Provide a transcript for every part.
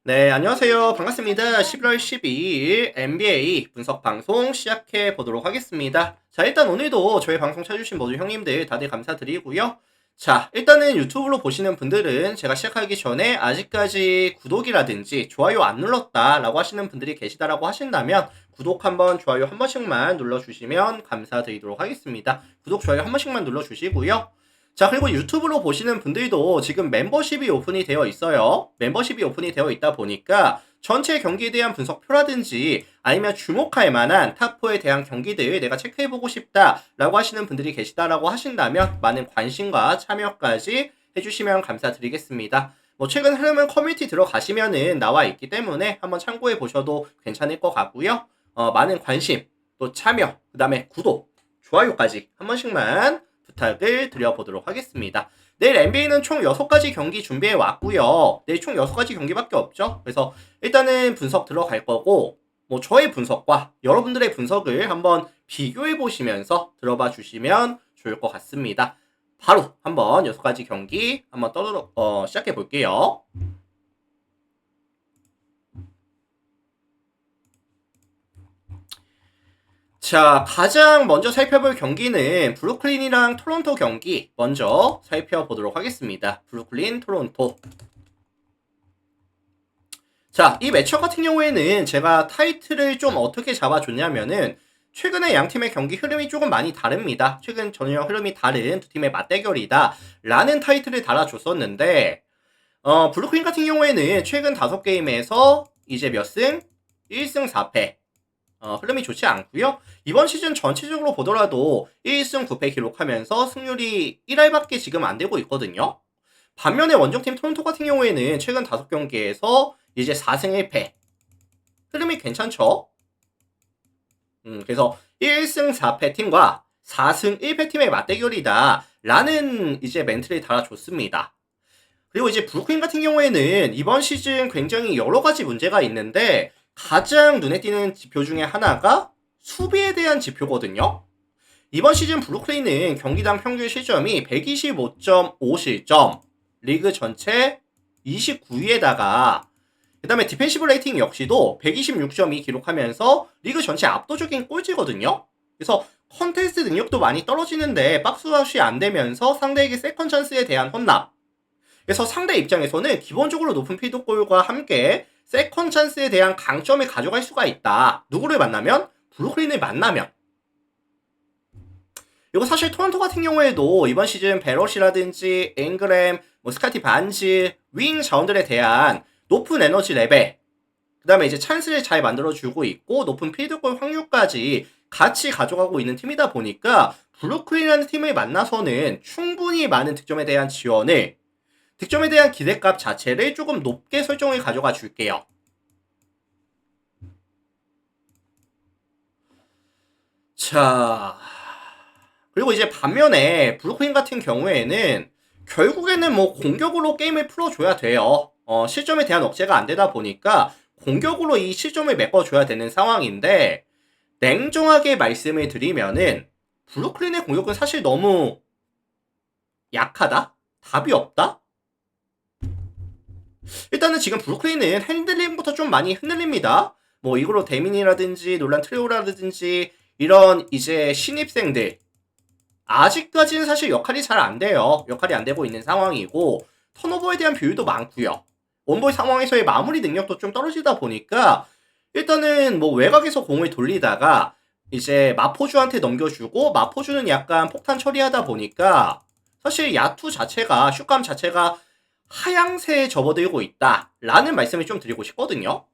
네, 안녕하세요. 반갑습니다. 11월 12일 NBA 분석 방송 시작해 보도록 하겠습니다. 자, 일단 오늘도 저희 방송 찾아주신 모든 형님들 다들 감사드리고요. 자, 일단은 유튜브로 보시는 분들은 제가 시작하기 전에 아직까지 구독이라든지 좋아요 안 눌렀다라고 하시는 분들이 계시다라고 하신다면 구독 한번, 좋아요 한 번씩만 눌러주시면 감사드리도록 하겠습니다. 구독, 좋아요 한 번씩만 눌러주시고요. 자, 그리고 유튜브로 보시는 분들도 지금 멤버십이 오픈이 되어 있어요. 멤버십이 오픈이 되어 있다 보니까 전체 경기에 대한 분석표라든지 아니면 주목할 만한 탑4에 대한 경기들 내가 체크해보고 싶다라고 하시는 분들이 계시다라고 하신다면 많은 관심과 참여까지 해주시면 감사드리겠습니다. 뭐 최근 흐름은 커뮤니티 들어가시면은 나와 있기 때문에 한번 참고해 보셔도 괜찮을 것 같고요. 많은 관심, 또 참여, 그 다음에 구독, 좋아요까지 한 번씩만 부탁을 드려보도록 하겠습니다. 내일 NBA는 총 6가지 경기 준비해 왔고요. 내일 총 6가지 경기밖에 없죠. 그래서 일단은 분석 들어갈 거고 뭐 저의 분석과 여러분들의 분석을 한번 비교해 보시면서 들어봐 주시면 좋을 것 같습니다. 바로 한번 6가지 경기 한번 시작해 볼게요. 자, 가장 먼저 살펴볼 경기는 브루클린이랑 토론토 경기 먼저 살펴보도록 하겠습니다. 브루클린, 토론토. 자, 이 매치업 같은 경우에는 제가 타이틀을 좀 어떻게 잡아줬냐면은 최근에 양 팀의 경기 흐름이 조금 많이 다릅니다. 최근 전혀 흐름이 다른 두 팀의 맞대결이다 라는 타이틀을 달아줬었는데 브루클린 같은 경우에는 최근 5게임에서 이제 몇 승? 1승 4패. 흐름이 좋지 않고요. 이번 시즌 전체적으로 보더라도 1승 9패 기록하면서 승률이 1할밖에 지금 안 되고 있거든요. 반면에 원정팀 토론토 같은 경우에는 최근 5경기에서 이제 4승 1패. 흐름이 괜찮죠? 그래서 1승 4패 팀과 4승 1패 팀의 맞대결이다 라는 이제 멘트를 달아줬습니다. 그리고 이제 브루클린 같은 경우에는 이번 시즌 굉장히 여러 가지 문제가 있는데 가장 눈에 띄는 지표 중에 하나가 수비에 대한 지표거든요. 이번 시즌 브루클린은 경기당 평균 실점이 125.5 실점, 리그 전체 29위에다가 그 다음에 디펜시브 레이팅 역시도 126.2 기록하면서 리그 전체 압도적인 꼴찌거든요. 그래서 컨테스트 능력도 많이 떨어지는데 박스아웃이 안 되면서 상대에게 세컨 찬스에 대한 헌납. 그래서 상대 입장에서는 기본적으로 높은 필드골과 함께 세컨 찬스에 대한 강점을 가져갈 수가 있다. 누구를 만나면? 브루클린을 만나면. 그리고 사실 토론토 같은 경우에도 이번 시즌 베럿이라든지 앵그램, 스카티 반지, 윙 자원들에 대한 높은 에너지 레벨, 그 다음에 이제 찬스를 잘 만들어주고 있고 높은 필드골 확률까지 같이 가져가고 있는 팀이다 보니까 브루클린이라는 팀을 만나서는 충분히 많은 득점에 대한 지원을, 득점에 대한 기대값 자체를 조금 높게 설정을 가져가 줄게요. 자, 그리고 이제 반면에 브루클린 같은 경우에는 결국에는 뭐 공격으로 게임을 풀어줘야 돼요. 실점에 대한 억제가 안 되다 보니까 공격으로 이 실점을 메꿔줘야 되는 상황인데 냉정하게 말씀을 드리면은 브루클린의 공격은 사실 너무 약하다? 답이 없다? 일단은 지금 브루클린은 핸들링부터 좀 많이 흔들립니다. 뭐 이거로 데민이라든지 놀란 트레오라든지 이런 이제 신입생들 아직까지는 사실 역할이 잘 안 돼요. 역할이 안 되고 있는 상황이고 턴오버에 대한 비율도 많고요. 원볼 상황에서의 마무리 능력도 좀 떨어지다 보니까 일단은 뭐 외곽에서 공을 돌리다가 이제 마포주한테 넘겨주고 마포주는 약간 폭탄 처리하다 보니까 사실 야투 자체가 슛감 자체가 하향세에 접어들고 있다라는 말씀을 좀 드리고 싶거든요.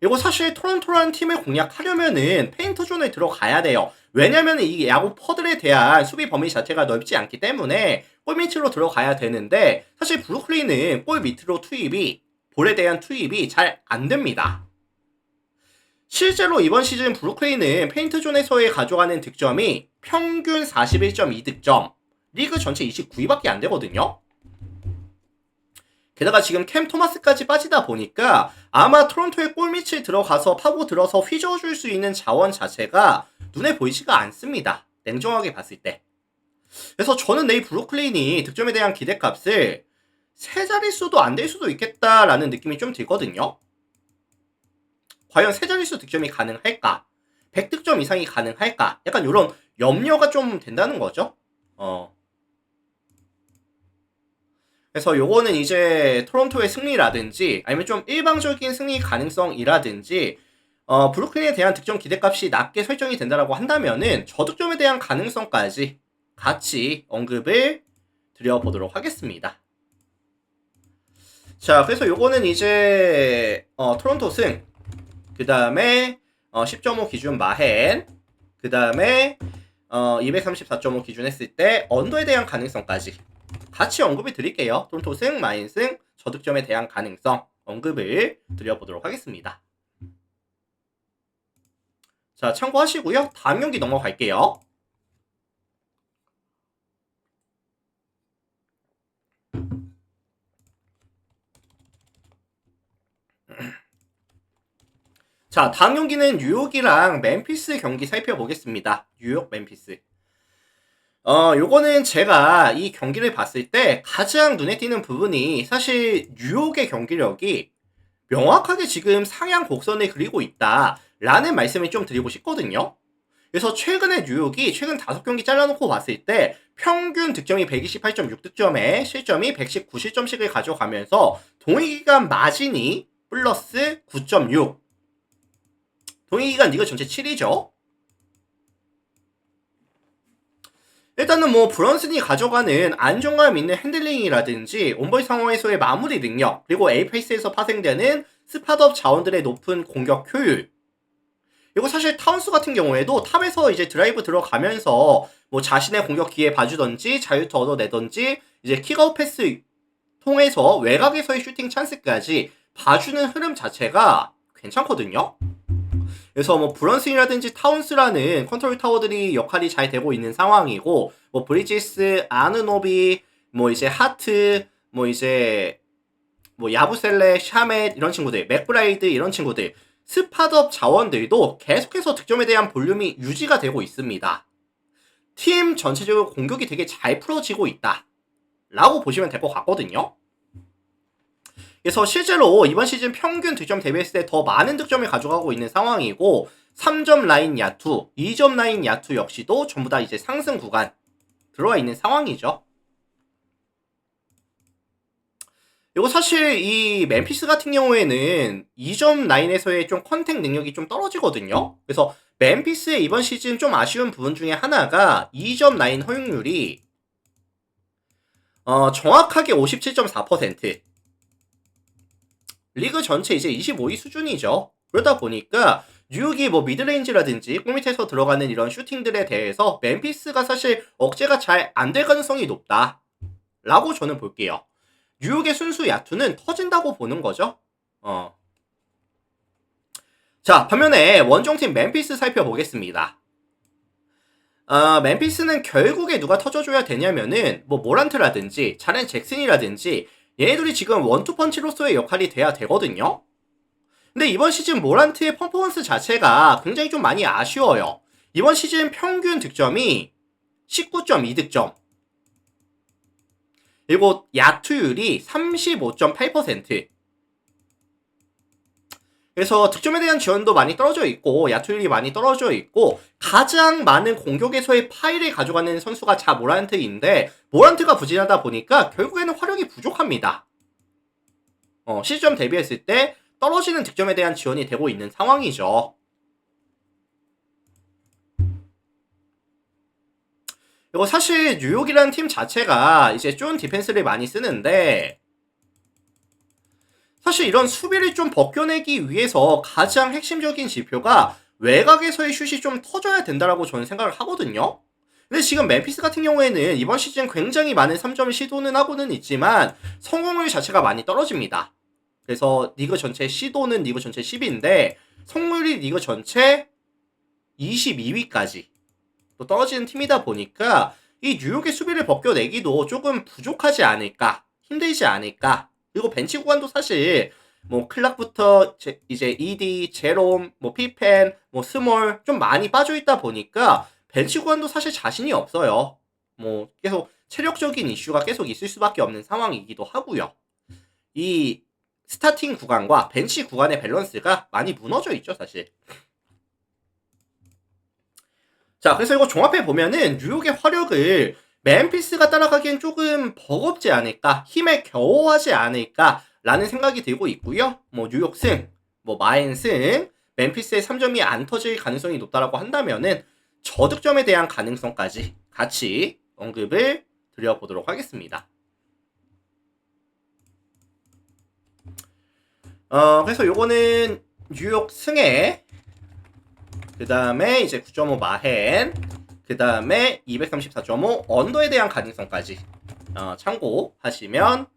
이거 사실 토론토라는 팀을 공략하려면은 페인트 존에 들어가야 돼요. 왜냐면 이 야구 퍼들에 대한 수비 범위 자체가 넓지 않기 때문에 골 밑으로 들어가야 되는데 사실 브루클린은 골 밑으로 투입이 볼에 대한 투입이 잘 안 됩니다. 실제로 이번 시즌 브루클린은 페인트 존에서의 가져가는 득점이 평균 41.2득점, 리그 전체 29위밖에 안 되거든요. 게다가 지금 캠 토마스까지 빠지다 보니까 아마 토론토의 골밑을 들어가서 파고 들어서 휘저어줄 수 있는 자원 자체가 눈에 보이지가 않습니다. 냉정하게 봤을 때. 그래서 저는 내일 브루클린이 득점에 대한 기대값을 세 자릿수도 안 될 수도 있겠다라는 느낌이 좀 들거든요. 과연 세 자릿수 득점이 가능할까? 100득점 이상이 가능할까? 약간 이런 염려가 좀 된다는 거죠. 그래서 요거는 이제 토론토의 승리라든지 아니면 좀 일방적인 승리 가능성이라든지 브루클린에 대한 득점 기대값이 낮게 설정이 된다라고 한다면은 저득점에 대한 가능성까지 같이 언급을 드려보도록 하겠습니다. 자, 그래서 요거는 이제 토론토 승, 그 다음에 10.5 기준 마헨, 그 다음에 234.5 기준 했을 때 언더에 대한 가능성까지 같이 언급을 드릴게요. 토론토 승, 마인 승, 저득점에 대한 가능성 언급을 드려보도록 하겠습니다. 자, 참고하시고요. 다음 경기 넘어갈게요. 자, 다음 경기는 뉴욕이랑 멤피스 경기 살펴보겠습니다. 뉴욕, 멤피스. 요거는 제가 이 경기를 봤을 때 가장 눈에 띄는 부분이 사실 뉴욕의 경기력이 명확하게 지금 상향 곡선을 그리고 있다라는 말씀을 좀 드리고 싶거든요. 그래서 최근에 뉴욕이 최근 5경기 잘라놓고 봤을 때 평균 득점이 128.6득점에 실점이 119실점씩을 가져가면서 동일기간 마진이 플러스 9.6, 동일기간 리그 전체 7위죠. 일단은 뭐 브런슨이 가져가는 안정감 있는 핸들링이라든지 온볼 상황에서의 마무리 능력, 그리고 A페이스에서 파생되는 스팟업 자원들의 높은 공격 효율, 그리고 사실 타운스 같은 경우에도 탑에서 이제 드라이브 들어가면서 뭐 자신의 공격 기회 봐주던지 자유투 얻어내던지 이제 킥아웃 패스 통해서 외곽에서의 슈팅 찬스까지 봐주는 흐름 자체가 괜찮거든요. 그래서 뭐 브런슨이라든지 타운스라는 컨트롤 타워들이 역할이 잘 되고 있는 상황이고, 뭐 브리지스, 아누노비, 뭐 이제 하트, 뭐 이제 뭐 야부셀레, 샤멧 이런 친구들, 맥브라이드 이런 친구들, 스팟업 자원들도 계속해서 득점에 대한 볼륨이 유지가 되고 있습니다. 팀 전체적으로 공격이 되게 잘 풀어지고 있다 라고 보시면 될 것 같거든요. 그래서 실제로 이번 시즌 평균 득점 대비했을 때 더 많은 득점을 가져가고 있는 상황이고, 3점 라인 야투, 2점 라인 야투 역시도 전부 다 이제 상승 구간 들어와 있는 상황이죠. 그리고 사실 이 멤피스 같은 경우에는 2점 라인에서의 좀 컨택 능력이 좀 떨어지거든요. 그래서 멤피스의 이번 시즌 좀 아쉬운 부분 중에 하나가 2점 라인 허용률이 정확하게 57.4%, 리그 전체 이제 25위 수준이죠. 그러다 보니까 뉴욕이 뭐 미드레인지라든지 골밑에서 들어가는 이런 슈팅들에 대해서 멤피스가 사실 억제가 잘 안 될 가능성이 높다 라고 저는 볼게요. 뉴욕의 순수 야투는 터진다고 보는 거죠. 자, 반면에 원정팀 멤피스 살펴보겠습니다. 멤피스는 결국에 누가 터져줘야 되냐면은 뭐 모란트라든지 자렌 잭슨이라든지 얘네들이 지금 원투펀치로서의 역할이 돼야 되거든요. 근데 이번 시즌 모란트의 퍼포먼스 자체가 굉장히 좀 많이 아쉬워요. 이번 시즌 평균 득점이 19.2득점, 그리고 야투율이 35.8%. 그래서 득점에 대한 지원도 많이 떨어져 있고 야투율이 많이 떨어져 있고 가장 많은 공격에서의 파일을 가져가는 선수가 자 모란트인데 모란트가 부진하다 보니까 결국에는 화력이 부족합니다. 시점 대비했을 때 떨어지는 득점에 대한 지원이 되고 있는 상황이죠. 그리고 사실 뉴욕이라는 팀 자체가 이제 좋은 디펜스를 많이 쓰는데 사실 이런 수비를 좀 벗겨내기 위해서 가장 핵심적인 지표가 외곽에서의 슛이 좀 터져야 된다라고 저는 생각을 하거든요. 근데 지금 멤피스 같은 경우에는 이번 시즌 굉장히 많은 3점 시도는 하고는 있지만 성공률 자체가 많이 떨어집니다. 그래서 리그 전체 시도는 리그 전체 10위인데 성공률이 리그 전체 22위까지 또 떨어지는 팀이다 보니까 이 뉴욕의 수비를 벗겨내기도 조금 부족하지 않을까, 힘들지 않을까. 그리고 벤치 구간도 사실 뭐 클락부터 이제 ED, 제롬, 뭐 피펜, 뭐 스몰 좀 많이 빠져있다 보니까 벤치 구간도 사실 자신이 없어요. 뭐 계속 체력적인 이슈가 계속 있을 수밖에 없는 상황이기도 하고요. 이 스타팅 구간과 벤치 구간의 밸런스가 많이 무너져 있죠, 사실. 자, 그래서 이거 종합해 보면은 뉴욕의 화력을 멤피스가 따라가기엔 조금 버겁지 않을까, 힘에 겨워하지 않을까 라는 생각이 들고 있고요. 뭐 뉴욕 승, 뭐 마인 승, 멤피스의 3점이 안 터질 가능성이 높다라고 한다면은 저득점에 대한 가능성까지 같이 언급을 드려보도록 하겠습니다. 그래서 요거는 뉴욕 승에, 그 다음에 이제 9.5 마헨, 그 다음에 234.5 언더에 대한 가능성까지 참고하시면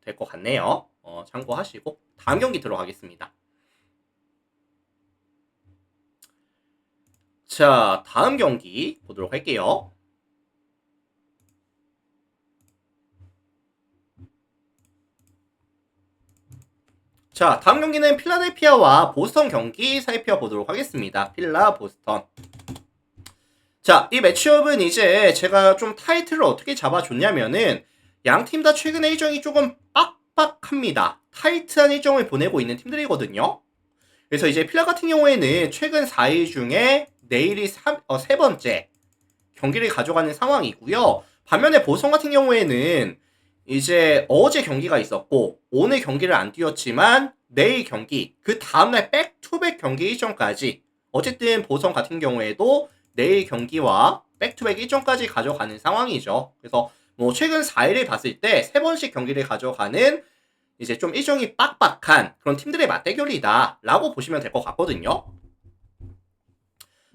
될 것 같네요. 참고하시고 다음 경기 들어가겠습니다. 자, 다음 경기 보도록 할게요. 자, 다음 경기는 필라델피아와 보스턴 경기 살펴보도록 하겠습니다. 필라, 보스턴. 자, 이 매치업은 이제 제가 좀 타이틀을 어떻게 잡아줬냐면은 양 팀 다 최근에 일정이 조금 빡빡합니다. 타이트한 일정을 보내고 있는 팀들이거든요. 그래서 이제 필라 같은 경우에는 최근 4일 중에 내일이 세 번째 경기를 가져가는 상황이고요. 반면에 보스턴 같은 경우에는 이제 어제 경기가 있었고 오늘 경기를 안 뛰었지만 내일 경기, 그 다음날 백투백 경기 일정까지, 어쨌든 보스턴 같은 경우에도 내일 경기와 백투백 일정까지 가져가는 상황이죠. 그래서 뭐 최근 4일을 봤을 때 3번씩 경기를 가져가는 이제 좀 일정이 빡빡한 그런 팀들의 맞대결이다 라고 보시면 될 것 같거든요.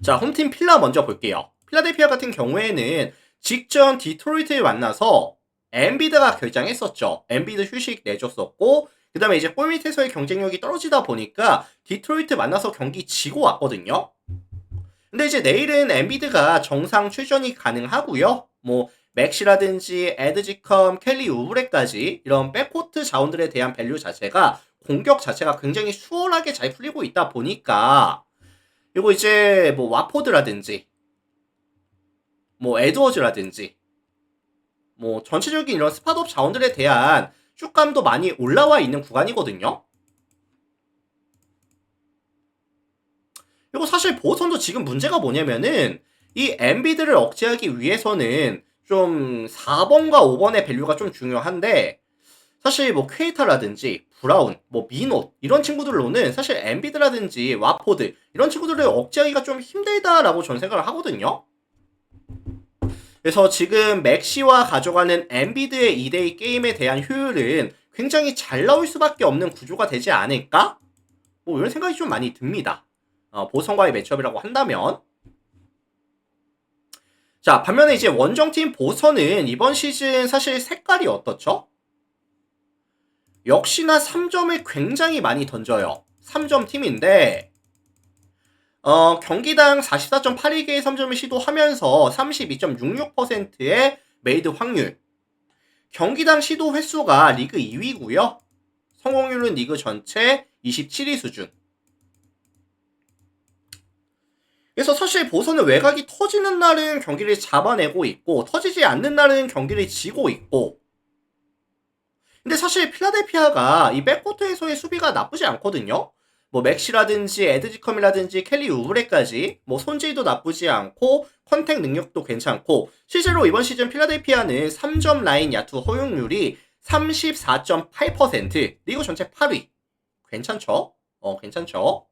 자, 홈팀 필라 먼저 볼게요. 필라델피아 같은 경우에는 직전 디트로이트를 만나서 엠비드가 결장했었죠. 엠비드 휴식 내줬었고, 그 다음에 이제 골 밑에서의 경쟁력이 떨어지다 보니까 디트로이트 만나서 경기 지고 왔거든요. 근데 이제 내일은 엠비드가 정상 출전이 가능하고요. 뭐 맥시라든지 에드지컴, 켈리 우브레까지 이런 백코트 자원들에 대한 밸류 자체가, 공격 자체가 굉장히 수월하게 잘 풀리고 있다 보니까, 그리고 이제 뭐 와포드라든지 뭐 에드워즈라든지 뭐 전체적인 이런 스팟업 자원들에 대한 슛감도 많이 올라와 있는 구간이거든요. 그리고 사실 보스턴도 지금 문제가 뭐냐면은 이 엠비드를 억제하기 위해서는 좀 4번과 5번의 밸류가 좀 중요한데, 사실 뭐 퀘이타라든지 브라운, 뭐 미노 이런 친구들로는 사실 엠비드라든지 와포드 이런 친구들을 억제하기가 좀 힘들다라고 저는 생각을 하거든요. 그래서 지금 맥시와 가져가는 엠비드의 2대2 게임에 대한 효율은 굉장히 잘 나올 수밖에 없는 구조가 되지 않을까? 뭐 이런 생각이 좀 많이 듭니다. 보스턴과의 매치업이라고 한다면. 자, 반면에 이제 원정팀 보스턴은 이번 시즌 사실 색깔이 어떻죠? 역시나 3점을 굉장히 많이 던져요. 3점 팀인데 경기당 44.82개의 3점을 시도하면서 32.66%의 메이드 확률, 경기당 시도 횟수가 리그 2위고요. 성공률은 리그 전체 27위 수준. 그래서 사실 보스턴은 외곽이 터지는 날은 경기를 잡아내고 있고 터지지 않는 날은 경기를 지고 있고, 근데 사실 필라델피아가 이 백코트에서의 수비가 나쁘지 않거든요. 뭐 맥시라든지 에드지컴이라든지 켈리 우브레까지 뭐 손질도 나쁘지 않고 컨택 능력도 괜찮고, 실제로 이번 시즌 필라델피아는 3점 라인 야투 허용률이 34.8%, 리그 전체 8위. 괜찮죠? 괜찮죠?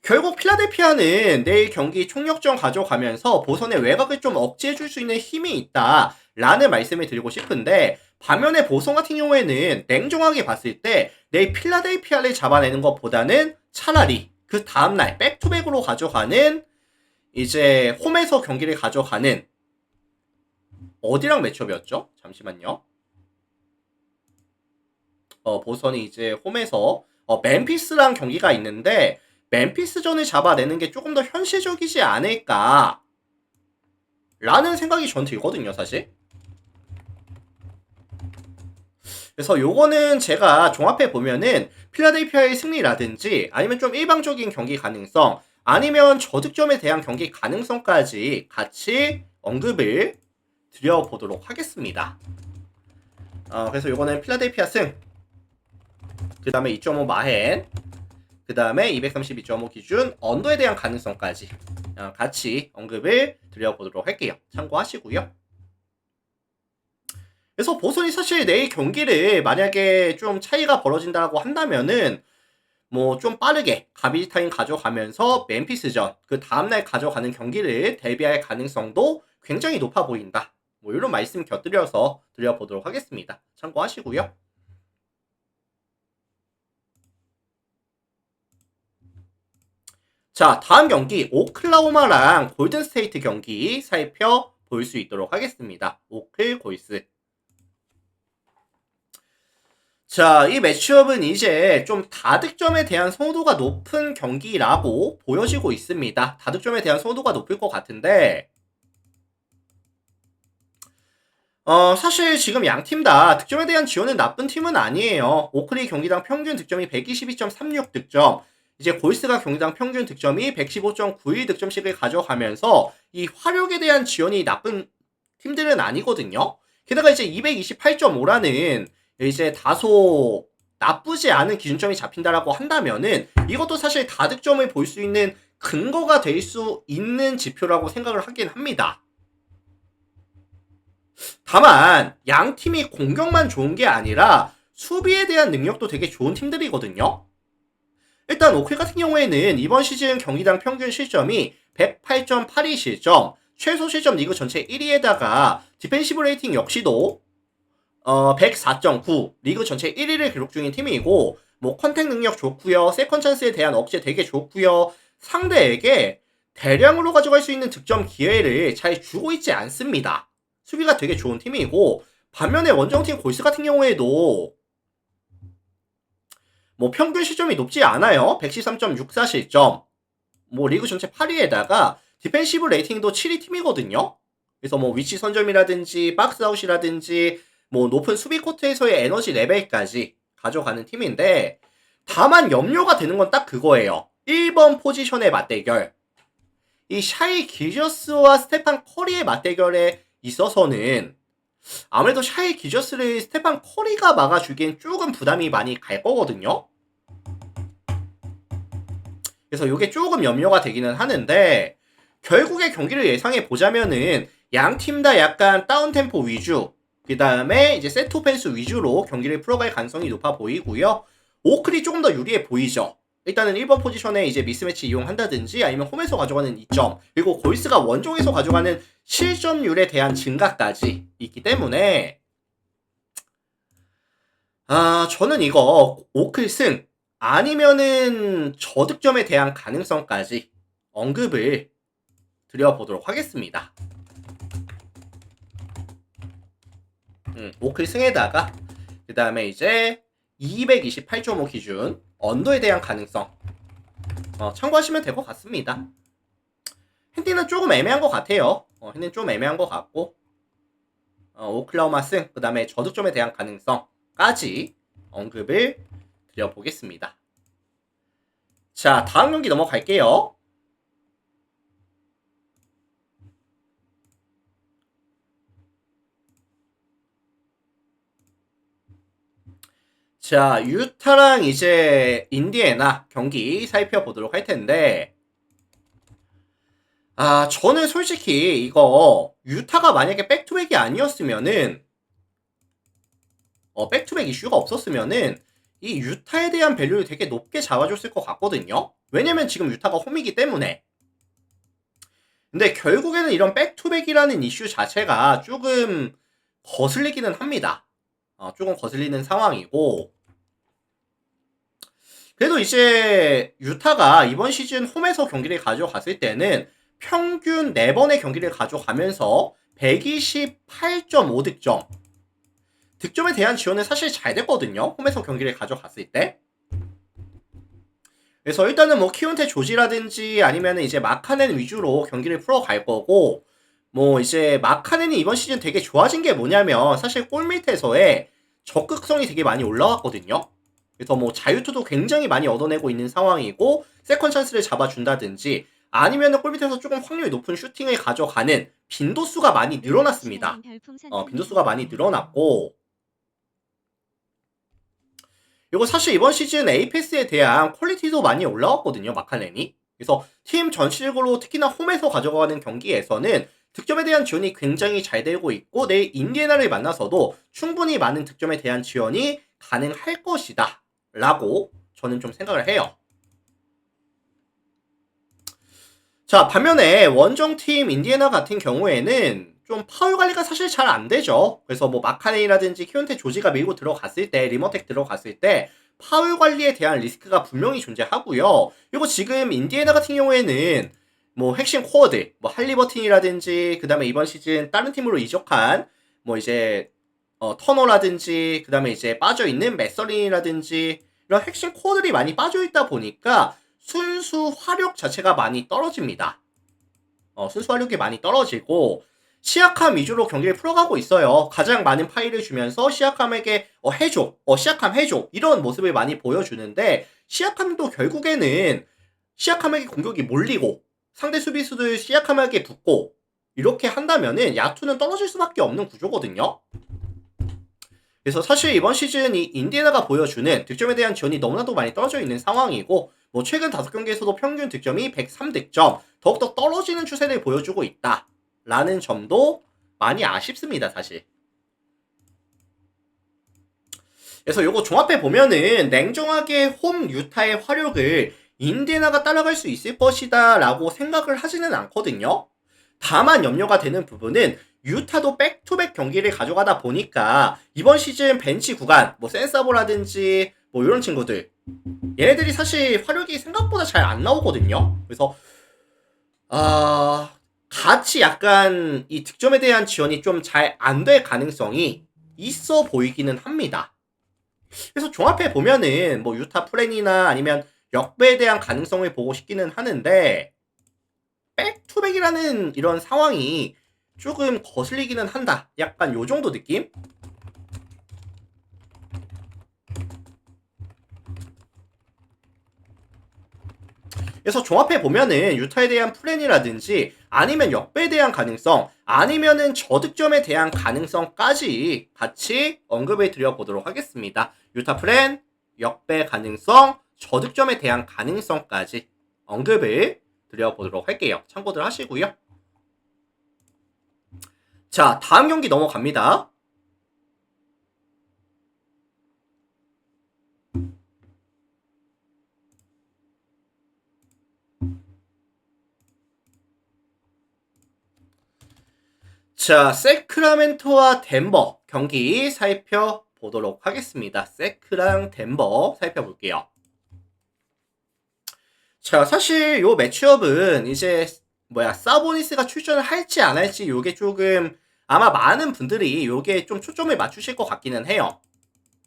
결국 필라델피아는 내일 경기 총력전 가져가면서 보선의 외곽을 좀 억제해줄 수 있는 힘이 있다 라는 말씀을 드리고 싶은데, 반면에 보선 같은 경우에는 냉정하게 봤을 때 내일 필라델피아를 잡아내는 것보다는 차라리 그 다음날 백투백으로 가져가는, 이제 홈에서 경기를 가져가는, 어디랑 매치업이었죠? 잠시만요. 보선이 이제 홈에서 멤피스랑 경기가 있는데 멤피스전을 잡아내는 게 조금 더 현실적이지 않을까 라는 생각이 전 들거든요, 사실. 그래서 요거는 제가 종합해 보면은 필라델피아의 승리라든지 아니면 좀 일방적인 경기 가능성, 아니면 저득점에 대한 경기 가능성까지 같이 언급을 드려보도록 하겠습니다. 그래서 요거는 필라델피아 승, 그 다음에 2.5 마헨, 그 다음에 232.5 기준 언더에 대한 가능성까지 같이 언급을 드려보도록 할게요. 참고하시고요. 그래서 보선이 사실 내일 경기를 만약에 좀 차이가 벌어진다고 한다면은 뭐 좀 빠르게 가비지 타임 가져가면서 멤피스전 그 다음날 가져가는 경기를 대비할 가능성도 굉장히 높아 보인다. 뭐 이런 말씀 곁들여서 드려보도록 하겠습니다. 참고하시고요. 자, 다음 경기 오클라호마랑 골든스테이트 경기 살펴볼 수 있도록 하겠습니다. 오클 골스. 자, 이 매치업은 이제 좀 다득점에 대한 선호도가 높은 경기라고 보여지고 있습니다. 다득점에 대한 선호도가 높을 것 같은데 사실 지금 양 팀 다 득점에 대한 지원은 나쁜 팀은 아니에요. 오클이 경기당 평균 득점이 122.36 득점, 이제 골스가 경기당 평균 득점이 115.91 득점씩을 가져가면서 이 화력에 대한 지원이 나쁜 팀들은 아니거든요. 게다가 이제 228.5라는 이제 다소 나쁘지 않은 기준점이 잡힌다라고 한다면은 이것도 사실 다득점을 볼 수 있는 근거가 될 수 있는 지표라고 생각을 하긴 합니다. 다만 양 팀이 공격만 좋은 게 아니라 수비에 대한 능력도 되게 좋은 팀들이거든요. 일단 오클 같은 경우에는 이번 시즌 경기당 평균 실점이 108.82 실점, 최소 실점 리그 전체 1위에다가 디펜시브 레이팅 역시도 104.9 리그 전체 1위를 기록 중인 팀이고, 뭐 컨택 능력 좋고요, 세컨 찬스에 대한 억제 되게 좋고요, 상대에게 대량으로 가져갈 수 있는 득점 기회를 잘 주고 있지 않습니다. 수비가 되게 좋은 팀이고, 반면에 원정팀 골스 같은 경우에도 뭐 평균 실점이 높지 않아요. 113.64 실점, 뭐 리그 전체 8위에다가 디펜시브 레이팅도 7위 팀이거든요. 그래서 뭐 위치 선점이라든지 박스아웃이라든지 뭐 높은 수비 코트에서의 에너지 레벨까지 가져가는 팀인데, 다만 염려가 되는 건 딱 그거예요. 1번 포지션의 맞대결, 이 샤이 기저스와 스테판 커리의 맞대결에 있어서는 아무래도 샤이 기저스를 스테판 커리가 막아주기엔 조금 부담이 많이 갈 거거든요. 그래서 이게 조금 염려가 되기는 하는데, 결국에 경기를 예상해 보자면은 양 팀 다 약간 다운템포 위주, 그 다음에 이제 세트 오펜스 위주로 경기를 풀어갈 가능성이 높아 보이고요. 오클이 조금 더 유리해 보이죠. 일단은 1번 포지션에 이제 미스매치 이용한다든지 아니면 홈에서 가져가는 2점, 그리고 골스가 원종에서 가져가는 실점률에 대한 증가까지 있기 때문에 저는 이거 오클 승 아니면은 저득점에 대한 가능성까지 언급을 드려보도록 하겠습니다. 오클 승에다가 그 다음에 이제 228.5 기준 언더에 대한 가능성 참고하시면 될 것 같습니다. 핸디는 조금 애매한 것 같아요. 핸디는 좀 애매한 것 같고, 오클라호마 승, 그 다음에 저득점에 대한 가능성까지 언급을 드려보겠습니다. 자, 다음 경기 넘어갈게요. 자, 유타랑 이제 인디애나 경기 살펴보도록 할 텐데, 저는 솔직히 이거 유타가 만약에 백투백이 아니었으면은, 백투백 이슈가 없었으면은 이 유타에 대한 밸류를 되게 높게 잡아줬을 것 같거든요. 왜냐면 지금 유타가 홈이기 때문에. 근데 결국에는 이런 백투백이라는 이슈 자체가 조금 거슬리기는 합니다. 조금 거슬리는 상황이고, 그래도 이제 유타가 이번 시즌 홈에서 경기를 가져갔을 때는 평균 4번의 경기를 가져가면서 128.5 득점, 득점에 대한 지원은 사실 잘 됐거든요. 홈에서 경기를 가져갔을 때. 그래서 일단은 뭐 키온테 조지라든지 아니면은 이제 마카넨 위주로 경기를 풀어갈 거고, 뭐 이제 마카넨이 이번 시즌 되게 좋아진 게 뭐냐면 사실 골 밑에서의 적극성이 되게 많이 올라왔거든요. 그래서 뭐 자유투도 굉장히 많이 얻어내고 있는 상황이고, 세컨 찬스를 잡아준다든지 아니면 골밑에서 조금 확률이 높은 슈팅을 가져가는 빈도수가 많이 늘어났습니다. 빈도수가 많이 늘어났고, 이거 사실 이번 시즌 에이패스에 대한 퀄리티도 많이 올라왔거든요, 마카넨이. 그래서 팀 전체적으로 특히나 홈에서 가져가는 경기에서는 득점에 대한 지원이 굉장히 잘 되고 있고, 내일 인디애나를 만나서도 충분히 많은 득점에 대한 지원이 가능할 것이다 라고 저는 좀 생각을 해요. 자, 반면에 원정팀 인디애나 같은 경우에는 좀 파울 관리가 사실 잘 안 되죠. 그래서 뭐 마카네이라든지 키온테 조지가 밀고 들어갔을 때, 리머텍 들어갔을 때 파울 관리에 대한 리스크가 분명히 존재하고요. 그리고 지금 인디애나 같은 경우에는 뭐 핵심 코어들, 뭐 할리버튼이라든지 그 다음에 이번 시즌 다른 팀으로 이적한 뭐 이제 터너라든지 그 다음에 이제 빠져있는 메서린이라든지 이런 핵심 코어들이 많이 빠져있다 보니까 순수 화력 자체가 많이 떨어집니다. 순수 화력이 많이 떨어지고 시약함 위주로 경기를 풀어가고 있어요. 가장 많은 파일을 주면서 시약함에게 해줘, 시약함 해줘 이런 모습을 많이 보여주는데 시약함도 결국에는 시약함에게 공격이 몰리고 상대 수비수들 시약함에게 붙고 이렇게 한다면은 야투는 떨어질 수밖에 없는 구조거든요. 그래서 사실 이번 시즌 이 인디애나가 보여주는 득점에 대한 지원이 너무나도 많이 떨어져 있는 상황이고 뭐 최근 5경기에서도 평균 득점이 103득점 더욱더 떨어지는 추세를 보여주고 있다 라는 점도 많이 아쉽습니다 사실. 그래서 요거 종합해 보면은 냉정하게 홈 유타의 화력을 인디애나가 따라갈 수 있을 것이다 라고 생각을 하지는 않거든요. 다만 염려가 되는 부분은 유타도 백투백 경기를 가져가다 보니까 이번 시즌 벤치 구간 뭐 센사보라든지 뭐 이런 친구들 얘네들이 사실 화력이 생각보다 잘 안 나오거든요. 그래서 같이 약간 이 득점에 대한 지원이 좀 잘 안 될 가능성이 있어 보이기는 합니다. 그래서 종합해 보면은 뭐 유타 플랜이나 아니면 역배에 대한 가능성을 보고 싶기는 하는데 백투백이라는 이런 상황이 조금 거슬리기는 한다. 약간 요 정도 느낌? 그래서 종합해 보면은 유타에 대한 플랜이라든지 아니면 역배에 대한 가능성 아니면은 저득점에 대한 가능성까지 같이 언급을 드려보도록 하겠습니다. 유타 플랜, 역배 가능성, 저득점에 대한 가능성까지 언급을 드려보도록 할게요. 참고들 하시고요. 자, 다음 경기 넘어갑니다. 자, 세크라멘토와 덴버 경기 살펴보도록 하겠습니다. 세크랑 덴버 살펴볼게요. 자, 사실 요 매치업은 이제 사보니스가 출전을 할지 안 할지 요게 조금 아마 많은 분들이 요게 좀 초점을 맞추실 것 같기는 해요.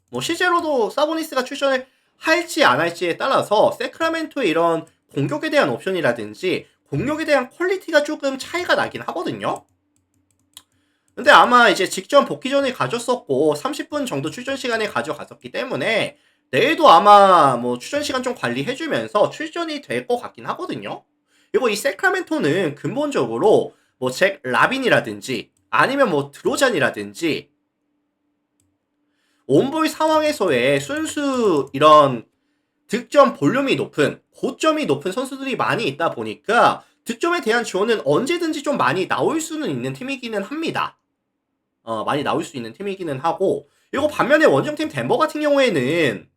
뭐 실제로도 사보니스가 출전을 할지 안 할지에 따라서 세크라멘토의 이런 공격에 대한 옵션이라든지 공격에 대한 퀄리티가 조금 차이가 나긴 하거든요. 근데 아마 이제 직전 복귀전을 가졌었고 30분 정도 출전 시간을 가져갔었기 때문에 내일도 아마 뭐 출전 시간 좀 관리해주면서 출전이 될 것 같긴 하거든요. 그리고 이 세크라멘토는 근본적으로 뭐 잭 라빈이라든지 아니면 뭐 드로잔이라든지 온볼 상황에서의 순수 이런 득점 볼륨이 높은 고점이 높은 선수들이 많이 있다 보니까 득점에 대한 지원은 언제든지 좀 많이 나올 수는 있는 팀이기는 합니다. 많이 나올 수 있는 팀이기는 하고 그리고 반면에 원정팀 덴버 같은 경우에는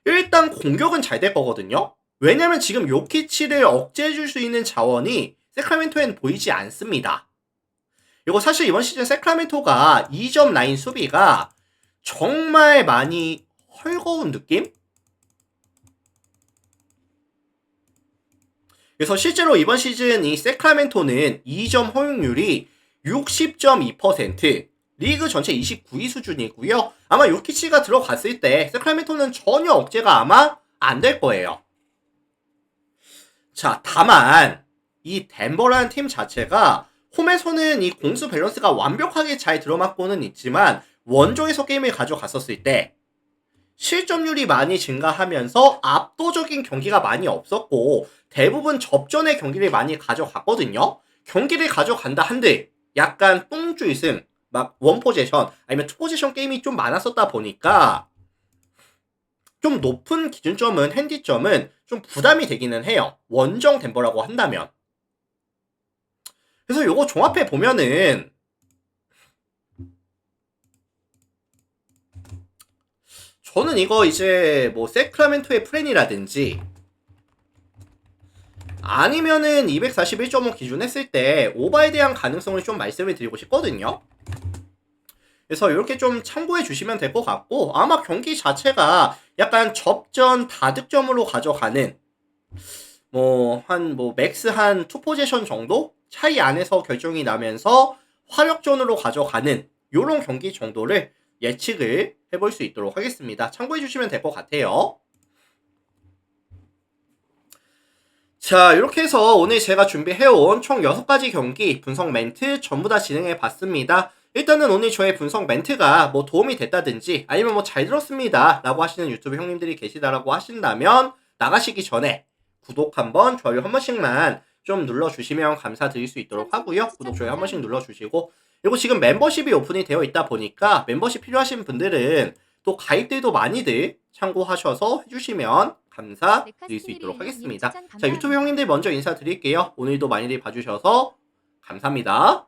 일단 공격은 잘 될 거거든요. 왜냐면 지금 요키치를 억제해줄 수 있는 자원이 세크라멘토엔 보이지 않습니다. 그리고 사실 이번 시즌 세크라멘토가 2점 라인 수비가 정말 많이 헐거운 느낌? 그래서 실제로 이번 시즌 이 세크라멘토는 2점 허용률이 60.2%, 리그 전체 29위 수준이고요. 아마 요키치가 들어갔을 때 세크라멘토는 전혀 억제가 아마 안 될 거예요. 자, 다만 이 덴버라는 팀 자체가 홈에서는 이 공수 밸런스가 완벽하게 잘 들어맞고는 있지만 원정에서 게임을 가져갔었을 때 실점률이 많이 증가하면서 압도적인 경기가 많이 없었고 대부분 접전의 경기를 많이 가져갔거든요. 경기를 가져간다 한들 약간 똥주이승, 막 원포지션 아니면 투포지션 게임이 좀 많았었다 보니까 좀 높은 기준점은 핸디점은 좀 부담이 되기는 해요. 원정 덴버라고 한다면. 그래서 요거 종합해 보면은 저는 이거 이제 뭐 세크라멘토의 프렌이라든지 아니면은 241.5 기준 했을 때 오바에 대한 가능성을 좀 말씀을 드리고 싶거든요. 그래서 이렇게 좀 참고해 주시면 될 것 같고 아마 경기 자체가 약간 접전 다득점으로 가져가는 뭐 맥스 한 투포지션 정도 차이 안에서 결정이 나면서 화력전으로 가져가는 요런 경기 정도를 예측을 해볼 수 있도록 하겠습니다. 참고해 주시면 될 것 같아요. 자, 이렇게 해서 오늘 제가 준비해온 총 6가지 경기 분석 멘트 전부 다 진행해 봤습니다. 일단은 오늘 저의 분석 멘트가 뭐 도움이 됐다든지 아니면 뭐 잘 들었습니다 라고 하시는 유튜브 형님들이 계시다라고 하신다면 나가시기 전에 구독 한번, 좋아요 한 번씩만 좀 눌러주시면 감사드릴 수 있도록 하고요. 구독, 좋아요 한 번씩 눌러주시고 그리고 지금 멤버십이 오픈이 되어 있다 보니까 멤버십 필요하신 분들은 또 가입들도 많이들 참고하셔서 해주시면 감사드릴 수 있도록 하겠습니다. 자, 유튜브 형님들 먼저 인사드릴게요. 오늘도 많이들 봐주셔서 감사합니다.